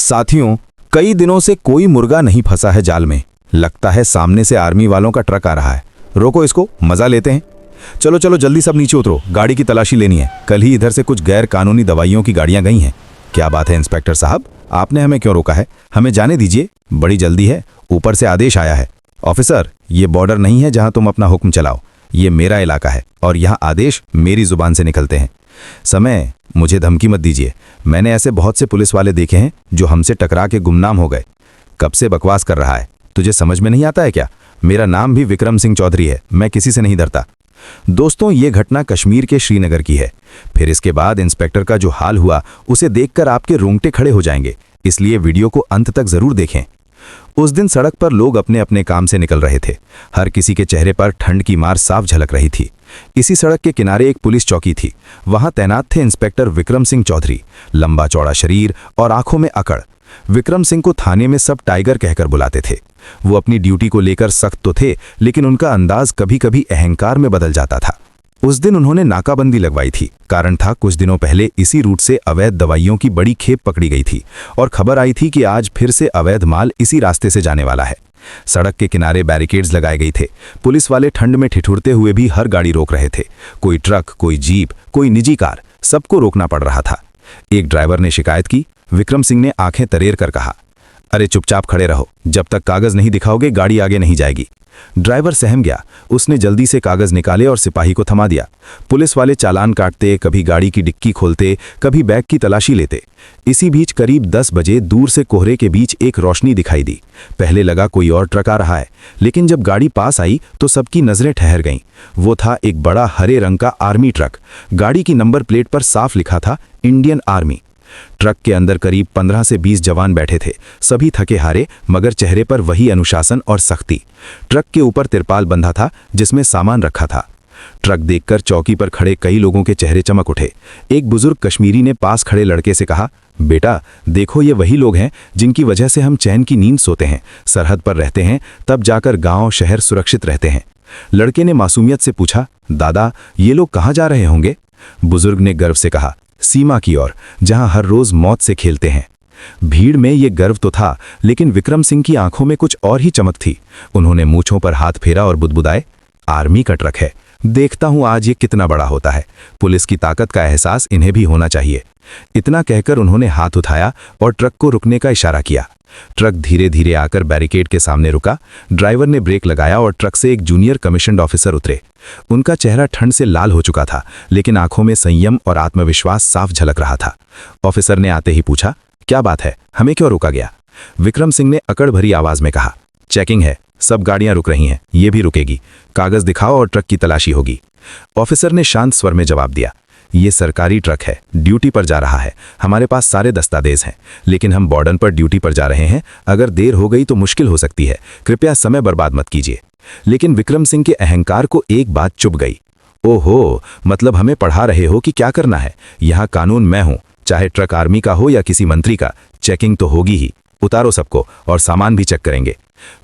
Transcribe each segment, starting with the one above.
साथियों, कई दिनों से कोई मुर्गा नहीं फंसा है जाल में। लगता है सामने से आर्मी वालों का ट्रक आ रहा है। रोको इसको, मजा लेते हैं। चलो चलो जल्दी सब नीचे उतरो, गाड़ी की तलाशी लेनी है। कल ही इधर से कुछ गैर कानूनी दवाइयों की गाड़ियां गई हैं। क्या बात है इंस्पेक्टर साहब, आपने हमें क्यों रोका है? हमें जाने दीजिए, बड़ी जल्दी है। ऊपर से आदेश आया है। ऑफिसर, ये बॉर्डर नहीं है जहां तुम अपना हुक्म चलाओ। ये मेरा इलाका है और यहाँ आदेश मेरी जुबान से निकलते हैं। समय, मुझे धमकी मत दीजिए। मैंने ऐसे बहुत से पुलिस वाले देखे हैं जो हमसे टकरा के गुमनाम हो गए। कब से बकवास कर रहा है? तुझे समझ में नहीं आता है क्या? मेरा नाम भी विक्रम सिंह चौधरी है। मैं किसी से नहीं डरता। दोस्तों, ये घटना कश्मीर के श्रीनगर की है। फिर इसके बाद इंस्पेक्टर का जो हाल हुआ उसे देखकर आपके रोंगटे खड़े हो जाएंगे, इसलिए वीडियो को अंत तक जरूर देखें। उस दिन सड़क पर लोग अपने अपने काम से निकल रहे थे। हर किसी के चेहरे पर ठंड की मार साफ झलक रही थी। इसी सड़क के किनारे एक पुलिस चौकी थी। वहां तैनात थे इंस्पेक्टर विक्रम सिंह चौधरी। लंबा चौड़ा शरीर और आंखों में अकड़। विक्रम सिंह को थाने में सब टाइगर कहकर बुलाते थे। वो अपनी ड्यूटी को लेकर सख्त तो थे, लेकिन उनका अंदाज कभी कभी अहंकार में बदल जाता था। उस दिन उन्होंने नाकाबंदी लगवाई थी। कारण था, कुछ दिनों पहले इसी रूट से अवैध दवाइयों की बड़ी खेप पकड़ी गई थी और खबर आई थी कि आज फिर से अवैध माल इसी रास्ते से जाने वाला है। सड़क के किनारे बैरिकेड्स लगाए गए थे। पुलिस वाले ठंड में ठिठुरते हुए भी हर गाड़ी रोक रहे थे। कोई ट्रक, कोई जीप, कोई निजी कार, सबको रोकना पड़ रहा था। एक ड्राइवर ने शिकायत की। विक्रम सिंह ने आंखें तरेर कर कहा, अरे चुपचाप खड़े रहो, जब तक कागज नहीं दिखाओगे गाड़ी आगे नहीं जाएगी। ड्राइवर सहम गया। उसने जल्दी से कागज निकाले और सिपाही को थमा दिया। पुलिस वाले चालान काटते, कभी गाड़ी की डिक्की खोलते, कभी बैग की तलाशी लेते। इसी बीच करीब 10 बजे दूर से कोहरे के बीच एक रोशनी दिखाई दी। पहले लगा कोई और ट्रक आ रहा है, लेकिन जब गाड़ी पास आई तो सबकी नजरें ठहर गईं। वो था एक बड़ा हरे रंग का आर्मी ट्रक। गाड़ी की नंबर प्लेट पर साफ लिखा था इंडियन आर्मी। ट्रक के अंदर करीब 15 से 20 जवान बैठे थे। सभी थके हारे, मगर चेहरे पर वही अनुशासन और सख्ती। ट्रक के ऊपर तिरपाल बंधा था जिसमें सामान रखा था। ट्रक देखकर चौकी पर खड़े कई लोगों के चेहरे चमक उठे। एक बुजुर्ग कश्मीरी ने पास खड़े लड़के से कहा, बेटा देखो, ये वही लोग हैं जिनकी वजह से हम चैन की नींद सोते हैं, सरहद पर रहते हैं, तब जाकर गांव शहर सुरक्षित रहते हैं। लड़के ने मासूमियत से पूछा, दादा ये लोग कहाँ जा रहे होंगे? बुजुर्ग ने गर्व से कहा, सीमा की ओर, जहां हर रोज मौत से खेलते हैं। भीड़ में ये गर्व तो था, लेकिन विक्रम सिंह की आंखों में कुछ और ही चमक थी। उन्होंने मूंछों पर हाथ फेरा और बुदबुदाए, आर्मी का ट्रक है, देखता हूं आज ये कितना बड़ा होता है। पुलिस की ताकत का एहसास इन्हें भी होना चाहिए। इतना कहकर उन्होंने हाथ उठाया और ट्रक को रुकने का इशारा किया। ट्रक धीरे धीरे आकर बैरिकेड के सामने रुका। ड्राइवर ने ब्रेक लगाया और ट्रक से एक जूनियर कमीशन्ड ऑफिसर उतरे। उनका चेहरा ठंड से लाल हो चुका था, लेकिन आंखों में संयम और आत्मविश्वास साफ झलक रहा था। ऑफिसर ने आते ही पूछा, क्या बात है, हमें क्यों रोका गया? विक्रम सिंह ने अकड़ भरी आवाज में कहा, चेकिंग है, सब गाड़ियां रुक रही हैं, ये भी रुकेगी। कागज दिखाओ और ट्रक की तलाशी होगी। ऑफिसर ने शांत स्वर में जवाब दिया, ये सरकारी ट्रक है, ड्यूटी पर जा रहा है। हमारे पास सारे दस्तावेज हैं, लेकिन हम बॉर्डर पर ड्यूटी पर जा रहे हैं। अगर देर हो गई तो मुश्किल हो सकती है। कृपया समय बर्बाद मत कीजिए। लेकिन विक्रम सिंह के अहंकार को एक बात चुभ गई। ओहो, मतलब हमें पढ़ा रहे हो कि क्या करना है? यहाँ कानून मैं हूँ, चाहे ट्रक आर्मी का हो या किसी मंत्री का, चेकिंग तो होगी ही। उतारो सबको और सामान भी चेक करेंगे।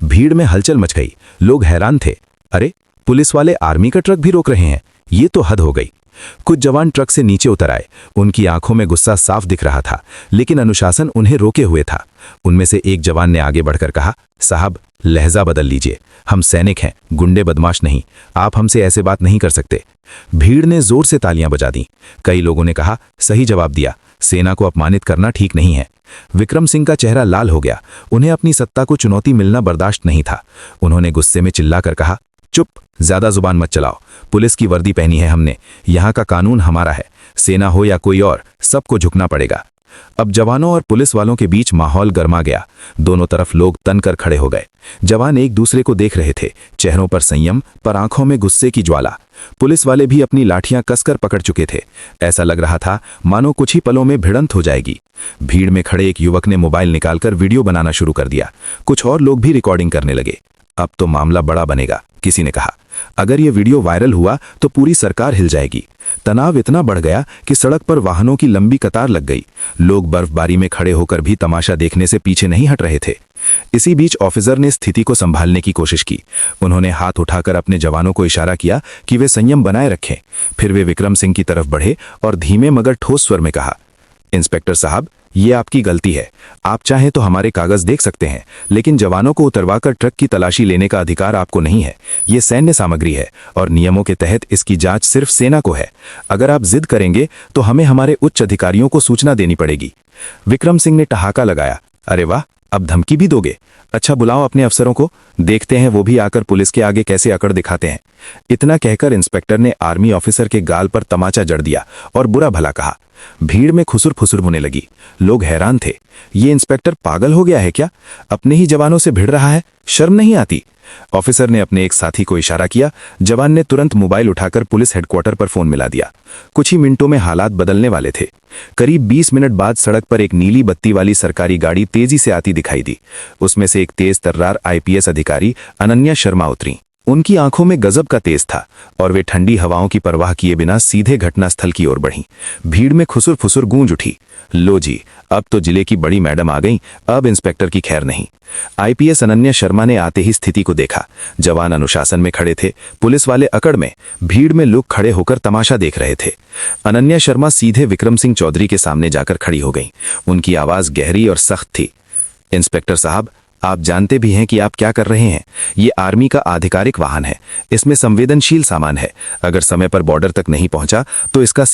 भीड़ में हलचल मच गई। लोग हैरान थे, अरे पुलिस वाले आर्मी का ट्रक भी रोक रहे हैं, ये तो हद हो गई। कुछ जवान ट्रक से नीचे उतर आए। उनकी आंखों में गुस्सा साफ दिख रहा था, लेकिन अनुशासन उन्हें रोके हुए था। उनमें से एक जवान ने आगे बढ़कर कहा, साहब लहजा बदल लीजिए, हम सैनिक हैं, गुंडे बदमाश नहीं। आप हमसे ऐसे बात नहीं कर सकते। भीड़ ने जोर से तालियां बजा दी। कई लोगों ने कहा, सही जवाब दिया, सेना को अपमानित करना ठीक नहीं है। विक्रम सिंह का चेहरा लाल हो गया। उन्हें अपनी सत्ता को चुनौती मिलना बर्दाश्त नहीं था। उन्होंने गुस्से में चिल्लाकर कहा, चुप, ज्यादा जुबान मत चलाओ। पुलिस की वर्दी पहनी है हमने, यहाँ का कानून हमारा है। सेना हो या कोई और, सबको झुकना पड़ेगा। अब जवानों और पुलिस वालों के बीच माहौल गर्मा गया। दोनों तरफ लोग तनकर खड़े हो गए। जवान एक दूसरे को देख रहे थे, चेहरों पर संयम, पर आंखों में गुस्से की ज्वाला। पुलिस वाले भी अपनी लाठियां कसकर पकड़ चुके थे। ऐसा लग रहा था मानो कुछ ही पलों में भिड़ंत हो जाएगी। भीड़ में खड़े एक युवक ने मोबाइल निकालकर वीडियो बनाना शुरू कर दिया। कुछ और लोग भी रिकॉर्डिंग करने लगे। अब तो मामला बड़ा बनेगा, किसी ने कहा। अगर ये वीडियो वायरल हुआ तो पूरी सरकार हिल जाएगी। तनाव इतना बढ़ गया कि सड़क पर वाहनों की लंबी कतार लग गई। लोग बर्फबारी में खड़े होकर भी तमाशा देखने से पीछे नहीं हट रहे थे। इसी बीच ऑफिसर ने स्थिति को संभालने की कोशिश की। उन्होंने हाथ उठाकर अपने जवानों को इशारा किया कि वे संयम बनाए रखें। फिर वे विक्रम सिंह की तरफ बढ़े और धीमे मगर ठोस स्वर में कहा, इंस्पेक्टर साहब, ये आपकी गलती है। आप चाहें तो हमारे कागज देख सकते हैं, लेकिन जवानों को उतरवाकर ट्रक की तलाशी लेने का अधिकार आपको नहीं है। ये सैन्य सामग्री है और नियमों के तहत इसकी जांच सिर्फ सेना को है। अगर आप जिद करेंगे तो हमें हमारे उच्च अधिकारियों को सूचना देनी पड़ेगी। विक्रम सिंह ने ठहाका लगाया। अरे वाह, अब धमकी भी दोगे? अच्छा, बुलाओ अपने अफसरों को, देखते हैं वो भी आकर पुलिस के आगे कैसे अकड़ दिखाते हैं। इतना कहकर इंस्पेक्टर ने आर्मी ऑफिसर के गाल पर तमाचा जड़ दिया और बुरा भला कहा। भीड़ में खुसुर फुसुर होने लगी। लोग हैरान थे। ये इंस्पेक्टर पागल हो गया है क्या? अपने ही जवानों से भिड़ रहा है, शर्म नहीं आती? ऑफिसर ने अपने एक साथी को इशारा किया। जवान ने तुरंत मोबाइल उठाकर पुलिस हेडक्वार्टर पर फोन मिला दिया। कुछ ही मिनटों में हालात बदलने वाले थे। करीब 20 मिनट बाद सड़क पर एक नीली बत्ती वाली सरकारी गाड़ी तेजी से आती दिखाई दी। उसमें से एक तेज तर्रार आईपीएस अधिकारी अनन्या शर्मा उतरी। उनकी आंखों में गजब का तेज था और वे ठंडी हवाओं की परवाह किए बिना सीधे घटनास्थल की ओर बढ़ीं। भीड़ में खुसुर फुसुर गूंज उठी। लो जी, अब तो जिले की बड़ी मैडम आ गईं, अब इंस्पेक्टर की खैर नहीं। आईपीएस अनन्या शर्मा ने आते ही स्थिति को देखा। जवान अनुशासन में खड़े थे, पुलिस वाले अकड़ में, भीड़ में लोग खड़े होकर तमाशा देख रहे थे। अनन्या शर्मा सीधे विक्रम सिंह चौधरी के सामने जाकर खड़ी हो गईं। उनकी आवाज गहरी और सख्त थी। इंस्पेक्टर साहब, आप जानते भी हैं कि आप क्या कर रहे हैं। ये आर्मी का आधिकारिक वाहन है, इसमें संवेदनशील सामान है। अगर समय पर बॉर्डर तक नहीं पहुंचा तो इसका